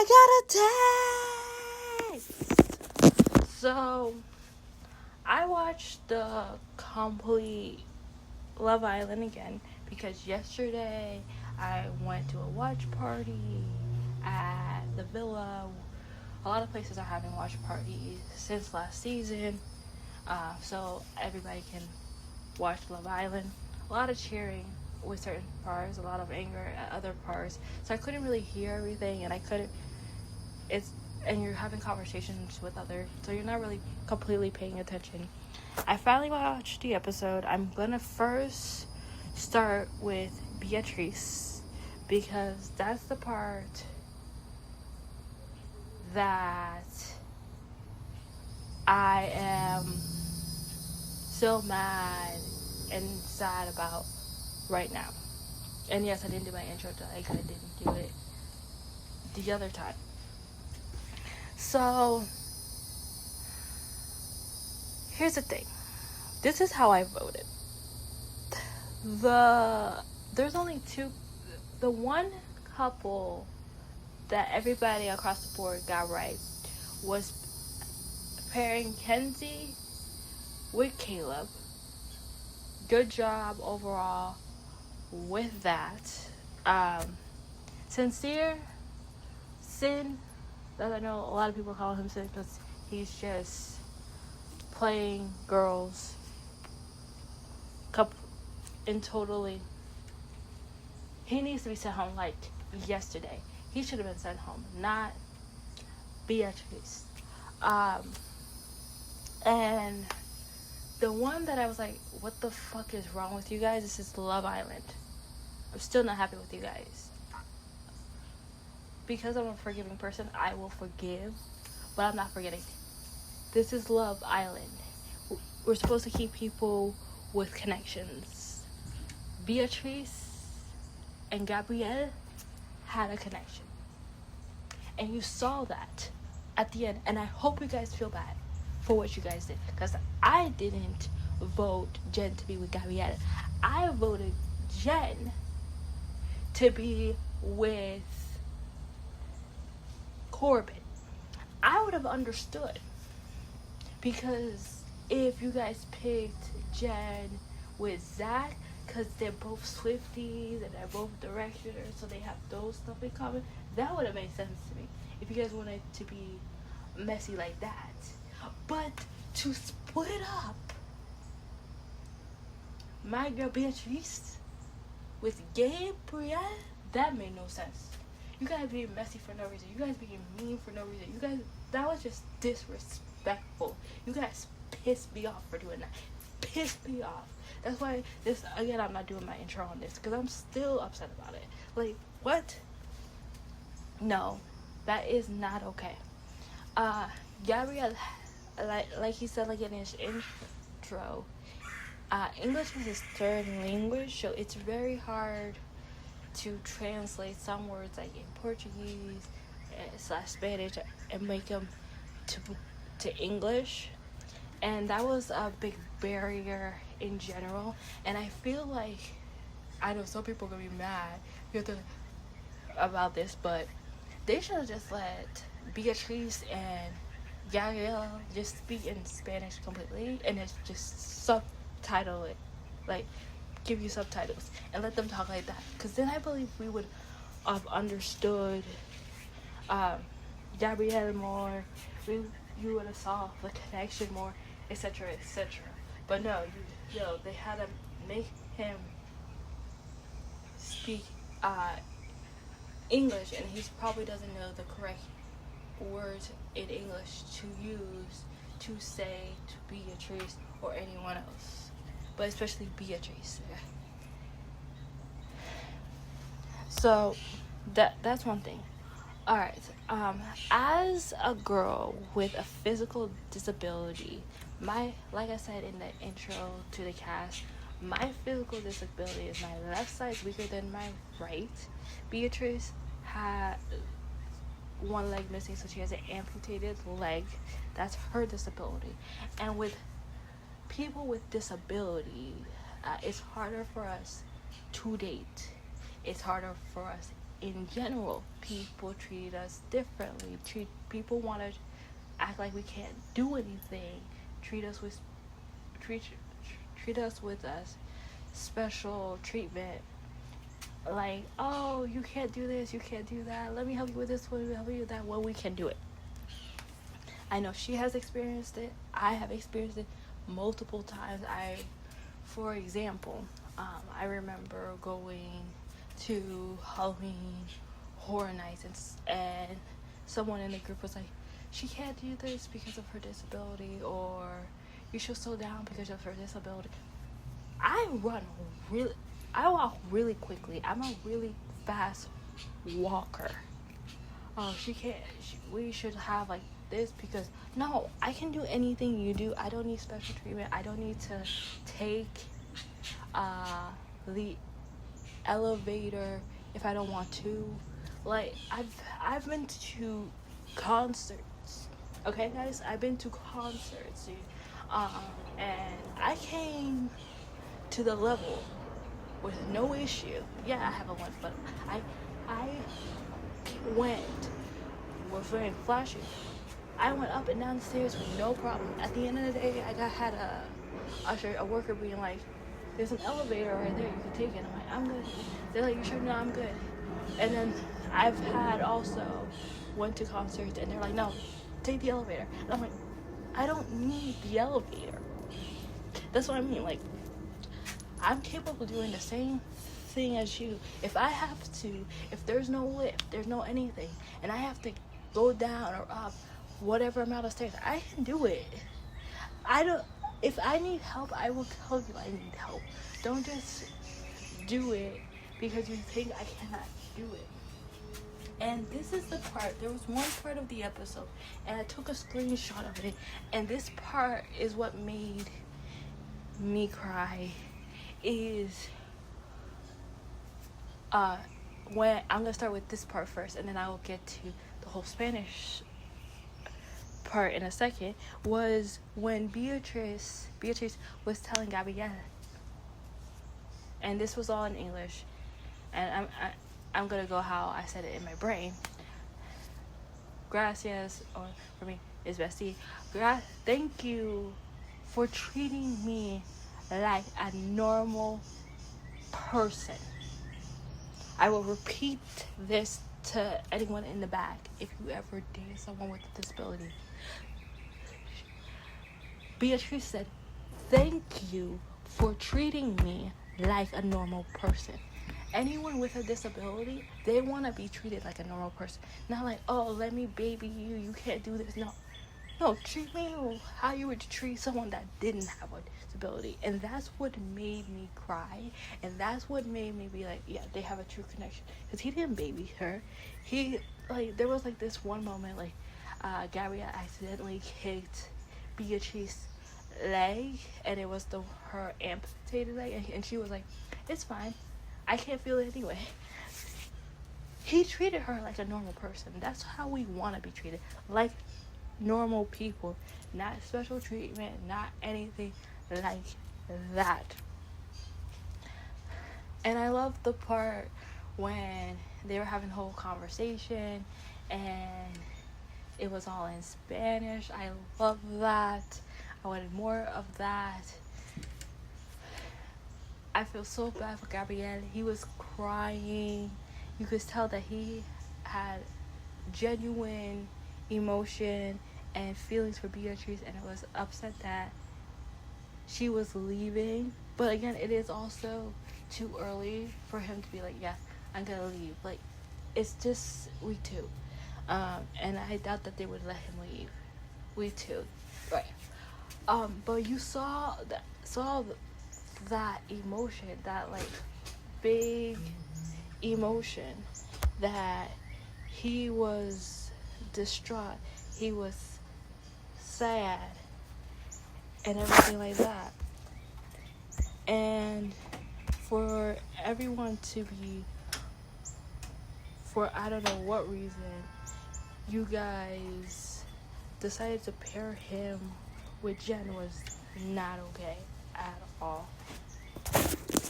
I got a text. So, I watched the complete Love Island again because yesterday I went to a watch party at the villa. A lot of places are having watch parties since last season, so everybody can watch Love Island. A lot of cheering with certain parts, a lot of anger at other parts. So I couldn't really hear everything, and and you're having conversations with others, so you're not really completely paying attention. I finally watched the episode. I'm gonna first start with Beatrice because that's the part that I am so mad and sad about right now. And yes, I didn't do my intro like I didn't do it the other time. So here's the thing. This is how I voted. There's only two. The one couple that everybody across the board got right was pairing Kenzie with Caleb. Good job overall with that. Sin, that I know a lot of people call him Sin because he's just playing girls and totally. He needs to be sent home like yesterday. He should have been sent home, not Beatrice. And the one that I was like, what the fuck is wrong with you guys? This is Love Island. I'm still not happy with you guys. Because I'm a forgiving person, I will forgive, but I'm not forgetting. This is Love Island. We're supposed to keep people with connections. Beatrice and Gabrielle had a connection. And you saw that at the end. And I hope you guys feel bad for what you guys did. Because I didn't vote Jen to be with Gabrielle. I voted Jen to be with Corbin. I would have understood. Because if you guys picked Jen with Zach, because they're both Swifties and they're both directioners, so they have those stuff in common, that would have made sense to me. If you guys wanted to be messy like that. But to split up my girl Beatrice with Gabrielle, that made no sense. You guys being messy for no reason. You guys being mean for no reason. You guys, that was just disrespectful. You guys pissed me off for doing that. Pissed me off. That's why I'm not doing my intro on this because I'm still upset about it. Like, what? No, that is not okay. Gabrielle, like he said, like in his intro, English is his third language, so it's very hard to translate some words like in Portuguese / Spanish and make them to English. And that was a big barrier in general. And I feel like, I know some people are going to be mad about this, but they should have just let Beatrice and Gabrielle just speak in Spanish completely and just subtitle it. Like, give you subtitles and let them talk like that. Because then I believe we would have understood Gabrielle more. You would have saw the connection more, etc., etc. But no, they had to make him speak English, and he probably doesn't know the correct words in English to use to say to Beatrice or anyone else, but especially Beatrice. So that's one thing. All right. As a girl with a physical disability, like I said in the intro to the cast, my physical disability is my left side's weaker than my right. Beatrice had one leg missing, so she has an amputated leg. That's her disability. And with people with disability, it's harder for us to date. It's harder for us in general, people treat us differently. People want to act like we can't do anything. Treat us with special treatment. Like, oh, you can't do this, you can't do that. Let me help you with this, let me help you with that. Well, we can do it. I know she has experienced it. I have experienced it multiple times. For example, I remember going to Halloween Horror Nights, and someone in the group was like, she can't do this because of her disability, or you should slow down because of her disability. I walk really quickly. I'm a really fast walker. Oh, we should have like this, because no, I can do anything you do. I don't need special treatment. I don't need to take the elevator if I don't want to. Like, I've been to concerts. Okay, guys, I've been to concerts, and I came to the level with no issue. Yeah, I have a one, but I went with very flashy. I went up and down the stairs with no problem. At the end of the day, I had a worker being like, there's an elevator right there, you can take it. I'm like, I'm good. They're like, you sure? No, I'm good. And then I've had also went to concerts and they're like, no, take the elevator. And I'm like, I don't need the elevator. That's what I mean. Like, I'm capable of doing the same thing as you. If I have to, if there's no lift, there's no anything, and I have to go down or up whatever amount of stairs, I can do it. If I need help, I will tell you I need help. Don't just do it because you think I cannot do it. And this is the part, there was one part of the episode, and I took a screenshot of it, and this part is what made me cry. Is when I'm gonna start with this part first, and then I will get to the whole Spanish part in a second. Was when Beatriz was telling Gabrielle, and this was all in English, and I'm gonna go how I said it in my brain. Gracias, or for me is bestie. Thank you for treating me like a normal person. I will repeat this to anyone in the back. If you ever date someone with a disability, Beatrice said, thank you for treating me like a normal person. Anyone with a disability, they want to be treated like a normal person. Not like, oh, let me baby you, you can't do this. No, treat me how you would treat someone that didn't have a disability. And that's what made me cry. And that's what made me be like, yeah, they have a true connection. Because he didn't baby her. There was like this one moment, like, Gabrielle accidentally kicked Beatrice's leg. And it was her amputated leg. And she was like, it's fine. I can't feel it anyway. He treated her like a normal person. That's how we want to be treated. Like normal people, not special treatment, not anything like that. And I love the part when they were having a whole conversation and it was all in Spanish. I love that. I wanted more of that. I feel so bad for Gabriel. He was crying. You could tell that he had genuine emotion and feelings for Beatrice, and it was upset that she was leaving. But again, it is also too early for him to be like, yeah, I'm gonna leave. Like, it's just week 2, and I doubt that they would let him leave week 2, right? But you saw that emotion, that like big emotion, that he was distraught, he was sad, and everything like that. And for everyone to be, for I don't know what reason, you guys decided to pair him with Jen was not okay at all.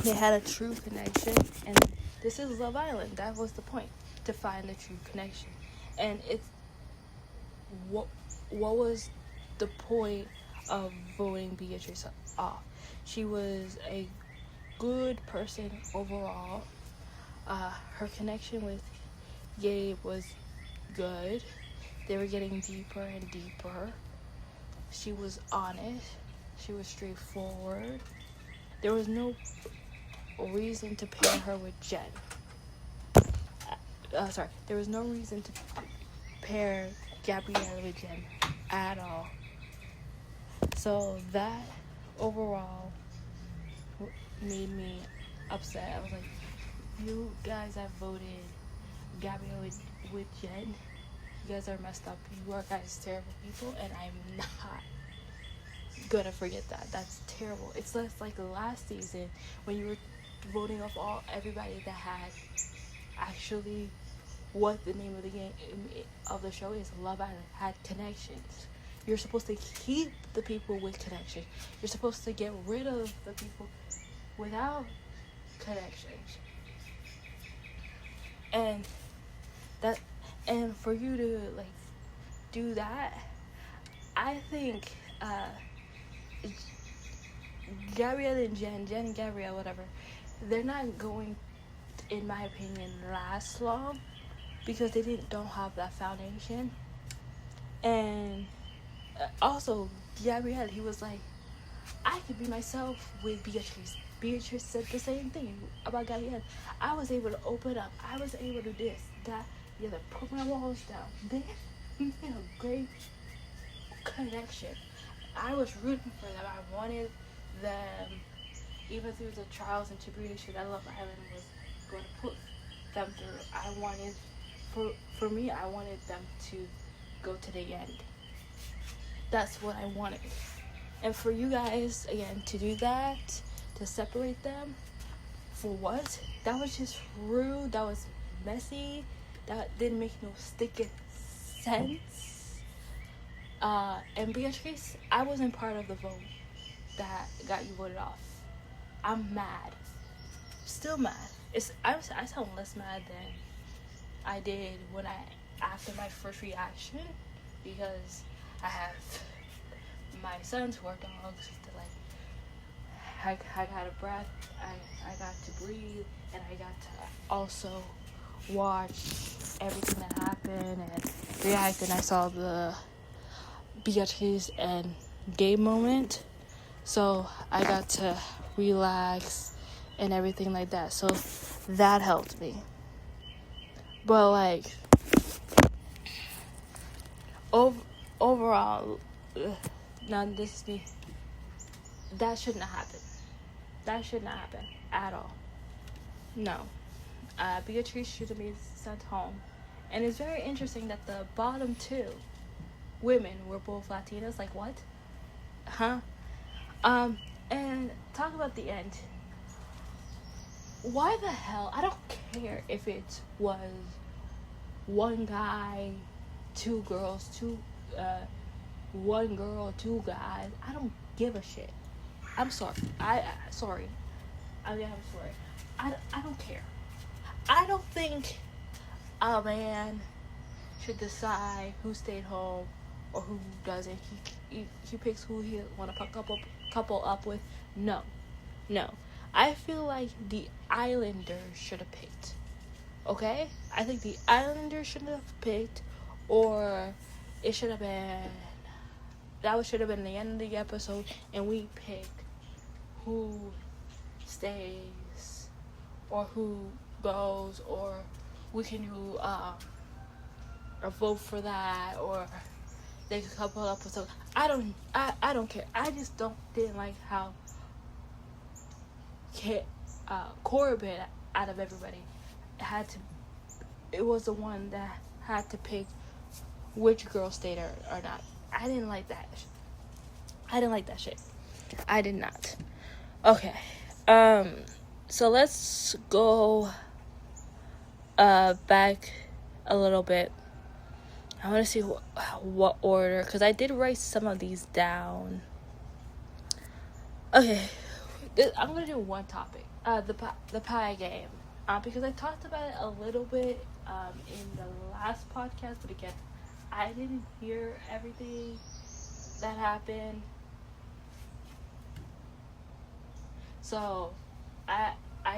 They had a true connection, and this is Love Island. That was the point. to find the true connection. And it's what was the point of voting Beatrice off? She was a good person overall. Her connection with Gabe was good. They were getting deeper and deeper. She was honest. She was straightforward. There was no reason to pair her with Jen. There was no reason to pair Gabrielle with Jen at all. So that overall made me upset. I was like, you guys have voted Gabrielle with Jen. You guys are messed up. You are guys terrible people, and I'm not gonna forget that. That's terrible. It's less like last season when you were voting off everybody that had actually what the name of the game of the show is. Love Island had connections. You're supposed to keep the people with connections. You're supposed to get rid of the people without connections. And for you to like do that, I think Gabrielle and Jen and Gabrielle, whatever, they're not going, in my opinion, last long because they don't have that foundation. And also Gabrielle, he was like, I could be myself with Beatrice. Beatrice said the same thing about Gabrielle. I was able to open up. I was able to do this, that, the other, put my walls down. They made a great connection. I was rooting for them. I wanted them, even through the trials and tribulations that Love Island was going to put them through. I wanted, for me, I wanted them to go to the end. That's what I wanted. And for you guys, again, to do that, to separate them, for what? That was just rude. That was messy. That didn't make no sticking sense. And Beatrice, I wasn't part of the vote that got you voted off. I'm mad. Still mad. I sound less mad than I did after my first reaction, because I have my sons who are dogs to like, I got a breath, I got to breathe, and I got to also watch everything that happened and react. And I saw the Beatrice and Gabe moment, so I got to relax and everything like that. So that helped me. But like overall, now this is me. That shouldn't happen. That should not happen at all. No. Beatrice should have been sent home. And it's very interesting that the bottom two women were both Latinas. Like, what? Huh? And talk about the end. Why the hell? I don't care if it was one guy, two girls, one girl, two guys. I don't give a shit. I'm sorry. I'm sorry. I don't care. I don't think a man should decide who stayed home or who doesn't. He picks who he want to couple up with. No. I feel like the Islanders should have picked. Okay? I think the Islanders should have picked, or it should have been, that should have been the end of the episode, and we pick who stays or who goes, or we can do a vote for that, or they could couple up with something. I don't care. I just didn't like how Corbin, out of everybody, it was the one that had to pick which girl stayed or not. I didn't like that. I didn't like that shit. I did not. Okay. So let's go back a little bit. I want to see what order, because I did write some of these down. Okay. I'm going to do one topic. The pie game. Because I talked about it a little bit in the last podcast, but again, I didn't hear everything that happened. So, I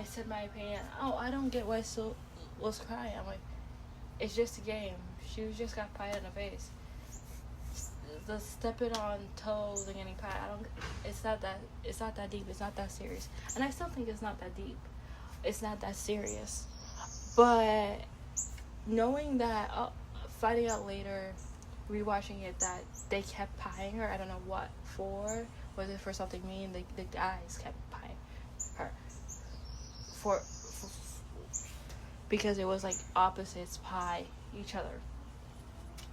said my opinion. Oh, I don't get why So was crying. I'm like, it's just a game. She just got pied in the face. The stepping on toes and getting pied. It's not that deep. It's not that serious. And I still think it's not that deep. It's not that serious. But knowing that, finding out later, rewatching it, that they kept pieing her. I don't know what for. Was it for something mean? The guys kept pieing her. For because it was like opposites pie each other.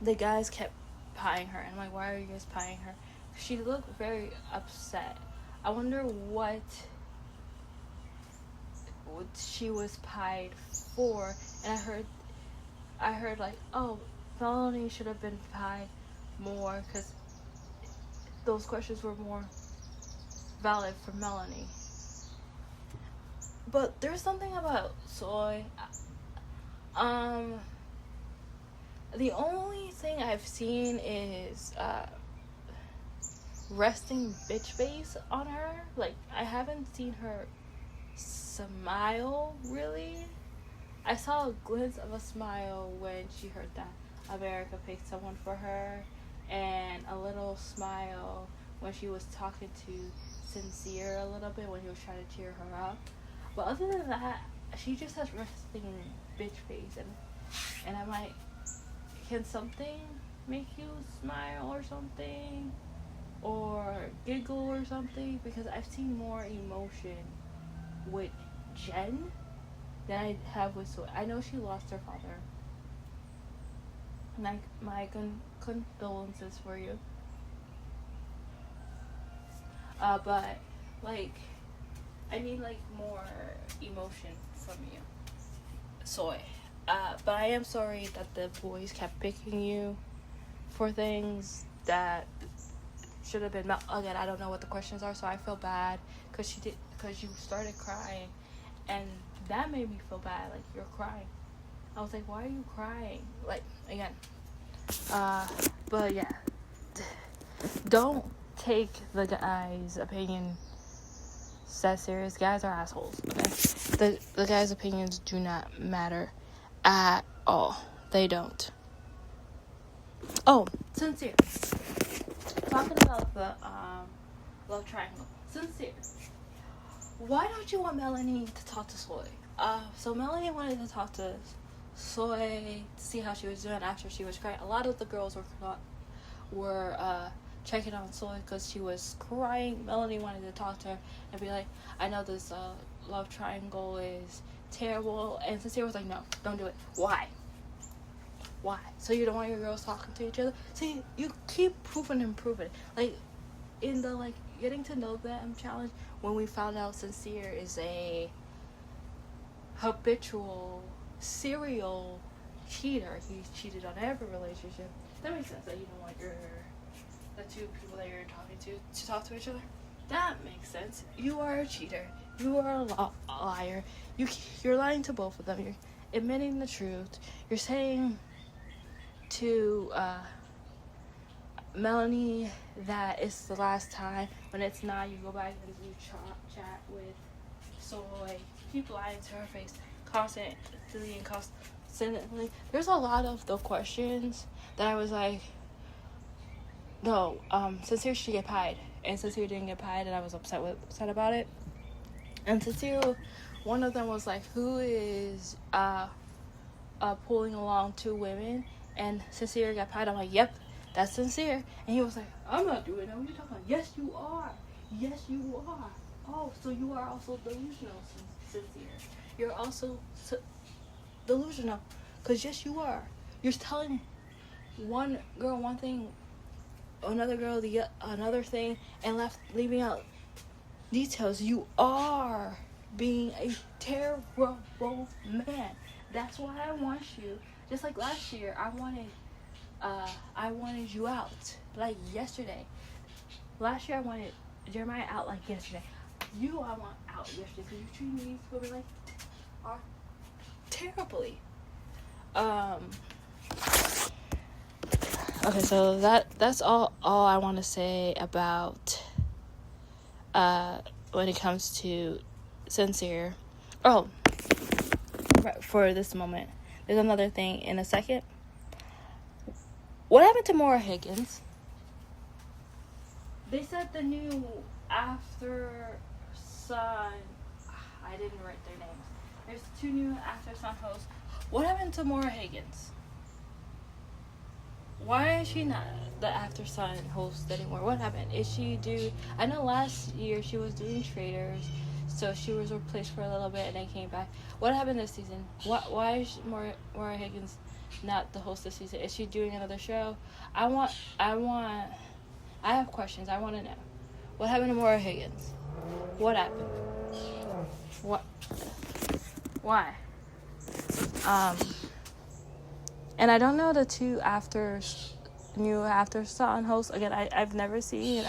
The guys kept pieing her, and I'm like, why are you guys pieing her? She looked very upset. I wonder what she was pied for. And I heard like, oh, Melanie should have been pied more because those questions were more valid for Melanie. But there's something about Soy. The only thing I've seen is resting bitch face on her. Like, I haven't seen her smile, really. I saw a glimpse of a smile when she heard that America picked someone for her, and a little smile when she was talking to Sincere a little bit when he was trying to cheer her up. But other than that, she just has resting bitch face, and I'm like, can something make you smile or something? Or giggle or something? Because I've seen more emotion with Jen than I have with Soy. I know she lost her father. My condolences for you. But, like, I need, like, more emotion from you, Soy. But I am sorry that the boys kept picking you for things that should have been. Again, I don't know what the questions are, so I feel bad because you started crying, and that made me feel bad. Like, you're crying. I was like, why are you crying? Like, again. But yeah, don't take the guy's opinion that serious. Guys are assholes. Okay, the guys' opinions do not matter at all. They don't. Oh, Sincere. Talking about the love triangle. Sincere. Why don't you want Melanie to talk to Soy? So Melanie wanted to talk to Soy to see how she was doing after she was crying. A lot of the girls were checking on Soy because she was crying. Melanie wanted to talk to her and be like, I know this love triangle is terrible. And Sincere was like, no, don't do it. Why? So you don't want your girls talking to each other? See, you keep proving and proving. Like, in the, like, getting to know them challenge, when we found out Sincere is a habitual, serial cheater. He cheated on every relationship. That makes sense that you don't want the two people that you're talking to talk to each other. That makes sense. You are a cheater. You are a liar. You're lying to both of them. You're admitting the truth. You're saying to Melanie that it's the last time. When it's not, you go back and you chat with Soy. Keep lying to her face constantly and constantly. There's a lot of the questions that I was like, no, Sincere should get pied, and Sincere didn't get pied, and I was upset about it. And Sincere, one of them was like, who is pulling along two women? And Sincere got pied. I'm like, yep, that's Sincere. And he was like, I'm not doing that. What are you talking about? Yes, you are. Yes, you are. Oh, so you are also delusional, Sincere. You're also delusional. Because yes, you are. You're telling one girl one thing, another girl another thing, and leaving out details. You are being a terrible man. That's why I want you. Just like last year, I wanted you out like yesterday. Last year I wanted Jeremiah out like yesterday. I want out yesterday because you treat these women like terribly. Okay, so that's all I want to say about when it comes to Sincere. Oh, right, for this moment, there's another thing in a second. What happened to Maura Higgins? They said the new After Sun. I didn't write their names. There's 2 new After Sun hosts. What happened to Maura Higgins? Why is she not the After Sun host anymore? What happened? Is she due? I know last year she was doing Traders, so she was replaced for a little bit and then came back. What happened this season? Why is Maura Higgins not the host this season? Is she doing another show? I have questions. I want to know. What happened to Maura Higgins? What happened? What? Why? And I don't know the 2 new After Sun hosts. Again, I've never seen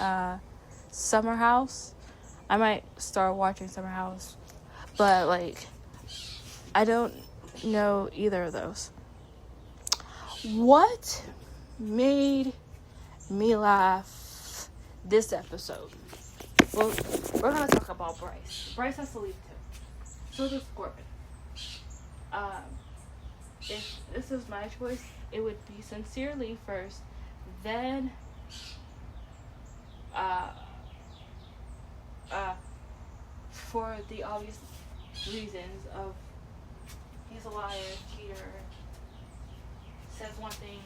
Summer House. I might start watching Summer House, but like, I don't know either of those. What made me laugh this episode? Well, we're gonna talk about Bryce. Bryce has to leave too. So does Corbin. If this is my choice, it would be Sincerely first, then for the obvious reasons of he's a liar, cheater, says one thing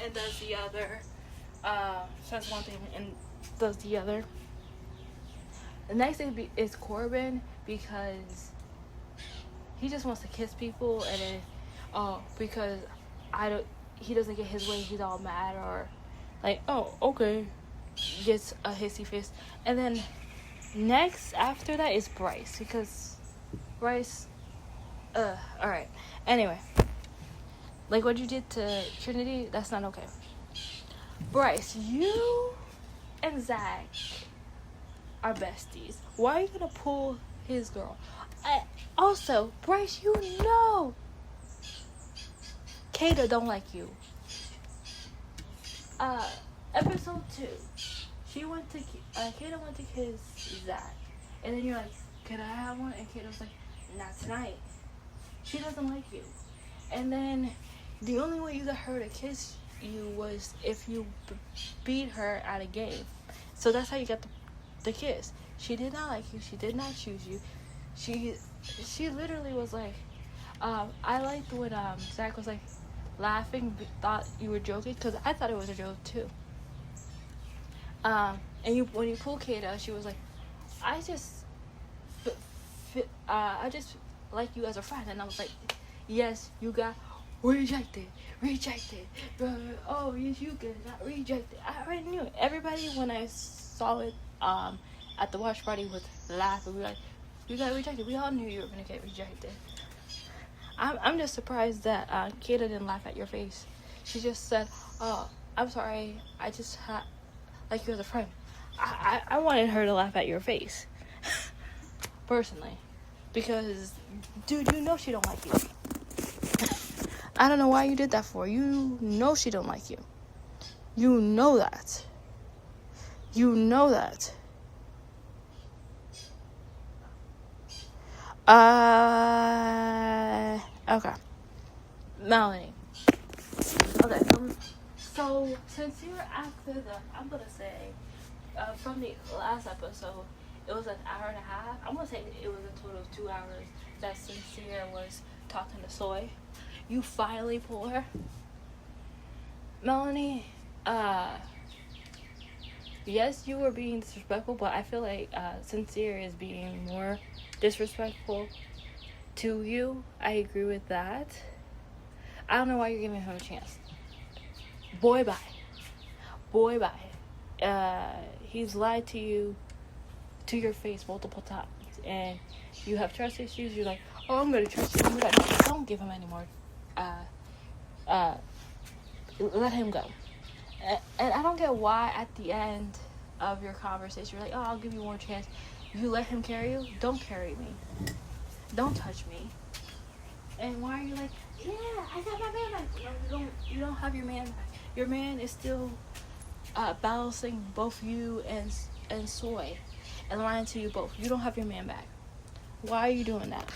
and does the other, says one thing and does the other. The next thing is Corbin, because he just wants to kiss people, and then because he doesn't get his way, he's all mad, or like, oh, okay, gets a hissy fit. And then next after that is Bryce, because Bryce, alright. Anyway, like what you did to Trinity, that's not okay. Bryce, you and Zach are besties. Why are you gonna pull his girl? Also, Bryce, you know Kata don't like you. Episode 2, Kata went to kiss Zach, and then you're like, can I have one? And Kata was like, not tonight. She doesn't like you. And then the only way you got her to kiss you was if you beat her at a game. So that's how you got the kiss. She did not like you. She did not choose you. She literally was like, I liked when Zach was like laughing, thought you were joking, because I thought it was a joke too. And when you pulled Kata, she was like, I just like you as a friend. And I was like, yes, you got rejected. Oh, yes, you got rejected. I already knew it. Everybody, when I saw it at the watch party, would laugh and be like, you got rejected. We all knew you were gonna get rejected. I'm just surprised that Kata didn't laugh at your face. She just said, oh, I'm sorry, I just like you as a friend. I wanted her to laugh at your face. Personally. Because, dude, you know she don't like you. I don't know why you did that for. You know she don't like you. You know that. Okay. Melanie. Okay, so since you're after I'm gonna say, from the last episode, it was an hour and a half. I'm gonna say it was a total of 2 hours that Sincere was talking to Soy. You finally pull her. Melanie, yes, you were being disrespectful, but I feel like Sincere is being more disrespectful to you. I agree with that. I don't know why you're giving him a chance. Boy, bye. He's lied to you, to your face, multiple times, and you have trust issues. You're like, oh, I'm gonna trust you. Don't give him any more. Let him go. And I don't get why at the end of your conversation you're like, oh, I'll give you one chance. You let him carry you. Don't carry me. Don't touch me. And why are you like, yeah, I got my man back. No, you don't have your man back. Your man is still balancing both you and Soy and lying to you both. You don't have your man back. Why are you doing that?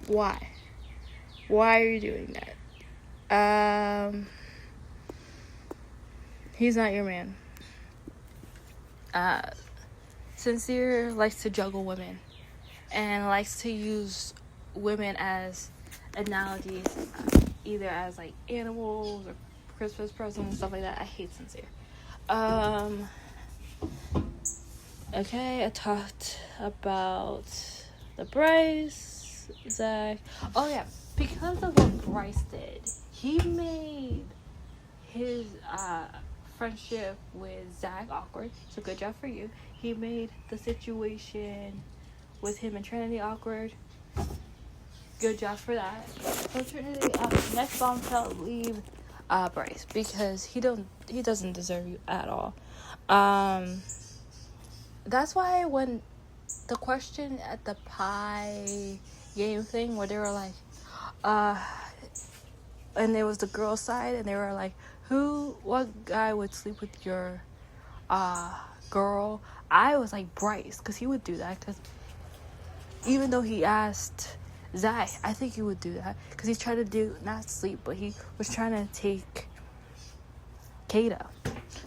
Why are you doing that? He's not your man. Sincere likes to juggle women and likes to use women as analogies, either as like animals or Christmas presents and stuff like that. I hate Sincere. Okay, I talked about the Bryce, Zach. Oh yeah, because of what Bryce did, he made his friendship with Zach awkward. So good job for you. He made the situation with him and Trinity awkward. Good job for that. So Trinity, next bombshell, leave Bryce, because he doesn't deserve you at all. That's why when the question at the pie game thing where they were like, and there was the girl side and they were like, what guy would sleep with your girl? I was like Bryce, because he would do that, because even though he asked Zach, I think he would do that, because he's trying to not sleep, but he was trying to take Kata.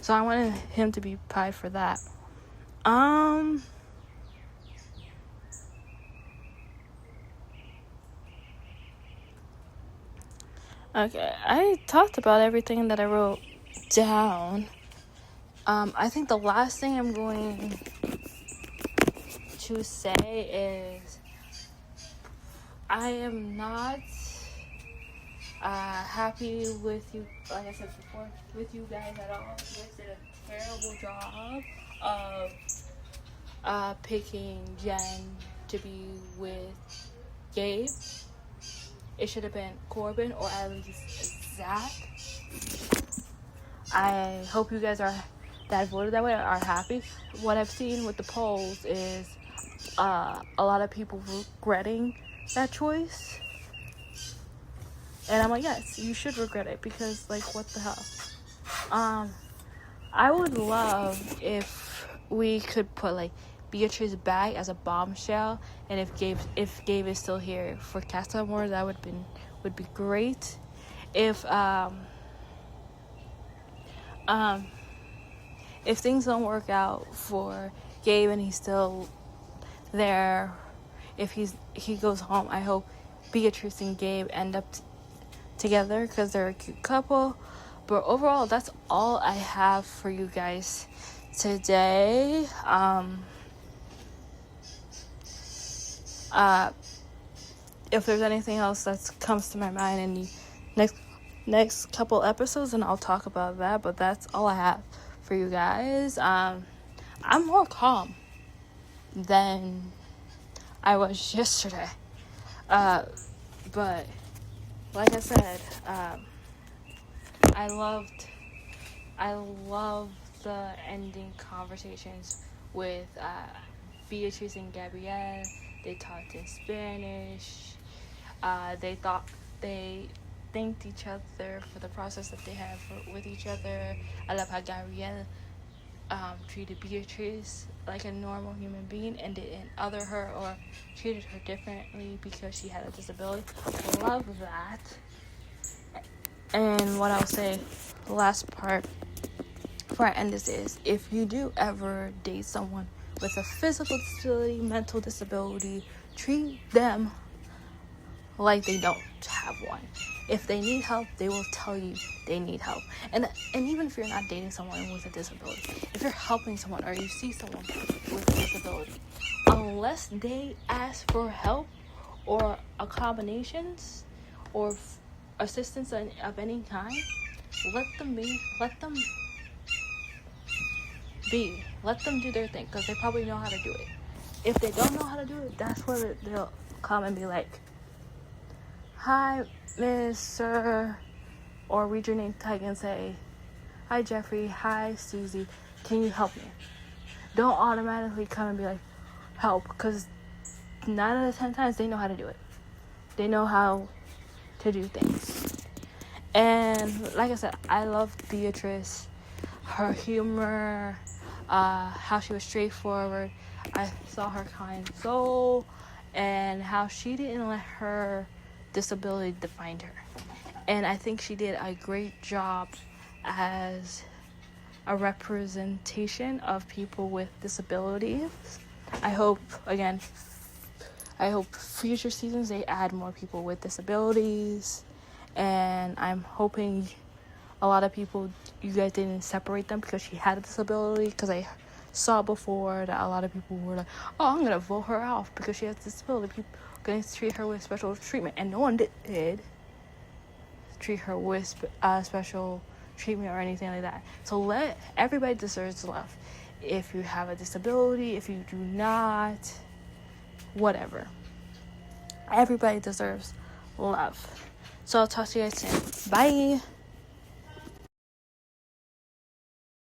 So I wanted him to be pie for that. Okay, I talked about everything that I wrote down. I think the last thing I'm going to say is I am not happy with you, like I said before, with you guys at all. You guys did a terrible job of picking Jen to be with Gabe. It should have been Corbin or at least Zach. I hope you guys that voted that way are happy. What I've seen with the polls is a lot of people regretting that choice. And I'm like, yes, you should regret it, because, like, what the hell? I would love if we could put, like, Beatrice back as a bombshell, and if Gabe is still here for Cast On More, that would be great. If things don't work out for Gabe and he's still there, if he goes home, I hope Beatrice and Gabe end up together, because they're a cute couple. But overall, that's all I have for you guys today. If there's anything else that comes to my mind in the next couple episodes, and I'll talk about that. But that's all I have for you guys. I'm more calm than I was yesterday. But like I said, I loved the ending conversations with Beatrice and Gabrielle. They talked in Spanish. They thanked each other for the process that they had with each other. I love how Gabrielle treated Beatrice like a normal human being and didn't other her or treated her differently because she had a disability. Love that. And what I'll say, the last part before I end this is, if you do ever date someone with a physical disability, mental disability, treat them like they don't have one. If they need help, they will tell you they need help. And even if you're not dating someone with a disability, if you're helping someone or you see someone with a disability, unless they ask for help or accommodations or assistance of any kind, let them do their thing, because they probably know how to do it. If they don't know how to do it, that's where they'll come and be like, hi, Miss Sir, or read your name tag and say, hi, Jeffrey, hi, Susie, can you help me? Don't automatically come and be like, help, because 9 out of 10 times they know how to do it. They know how to do things. And like I said, I love Beatrice, her humor, how she was straightforward. I saw her kind soul, and how she didn't let her disability define her. And I think she did a great job as a representation of people with disabilities. I hope future seasons they add more people with disabilities, and I'm hoping a lot of people, you guys didn't separate them because she had a disability, because I saw before that a lot of people were like, oh, I'm gonna vote her off because she has a disability, people are gonna treat her with special treatment, and no one did treat her with special treatment or anything like that. So everybody deserves love. If you have a disability, if you do not, whatever, everybody deserves love. So I'll talk to you guys soon. Bye.